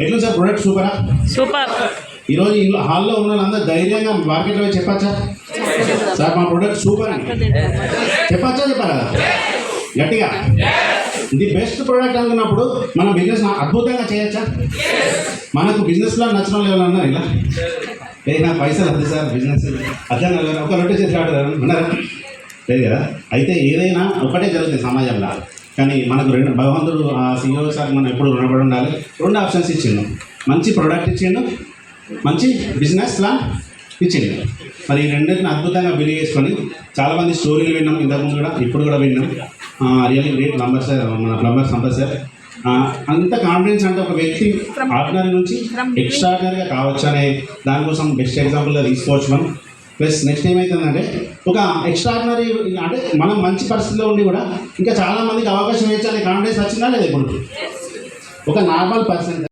ఎట్లా sir product సూపరా? Super. ఈరోజు ఈ హాల్లో ఉన్న వాళ్ళందరూ ధైర్యంగా మార్కెట్లో చెప్పచ్చా సార్ మా ప్రొడక్ట్ సూపర్ అని చెప్పచ్చా చెప్పారా గట్టిగా? ఇది బెస్ట్ ప్రోడక్ట్ అనుకున్నప్పుడు మనం బిజినెస్ అద్భుతంగా చేయొచ్చా? మనకు బిజినెస్లో నచ్చడం లేవన్నా ఇలా నాకు పైసలు వద్దు సార్ బిజినెస్ అర్థం కదా ఒక రొట్టె చేసి ఆడతారు అన్నారా? లేదు కదా. అయితే ఏదైనా ఒకటే జరుగుతుంది సమాజంలో, కానీ మనకు రెండు భగవంతుడు ఆ CEO సార్ మనం ఎప్పుడు రుణపడి ఉండాలి. రెండు ఆప్షన్స్ ఇచ్చిండు, మంచి ప్రోడక్ట్ ఇచ్చిండు, మంచి బిజినెస్ ప్లాన్ ఇచ్చిండు. మరి ఈ రెండింటిని అద్భుతంగా బిలీవ్ చేసుకొని చాలామంది స్టోరీలు విన్నాం ఇంతకుముందు కూడా, ఇప్పుడు కూడా విన్నాం. రియల్లీ గ్రేట్ ప్లంబర్ సార్, మన ప్లంబర్ సంపత్ సార్. అంత కాన్ఫిడెన్స్ అంటే ఒక వ్యక్తి ఆర్డినరీ నుంచి ఎక్స్ట్రాడినరీగా కావచ్చు అనే దానికోసం బెస్ట్ ఎగ్జాంపుల్గా తీసుకోవచ్చు మనం. ప్లస్ నెక్స్ట్ ఏమవుతుందంటే ఒక ఎక్స్ట్రాడినరీ అంటే మనం మంచి పరిస్థితిలో ఉండి కూడా ఇంకా చాలామందికి అవకాశం ఇచ్చే కాన్ఫిడెన్స్ వచ్చిందా లేదా? ఇప్పుడు ఒక నార్మల్ పర్సన్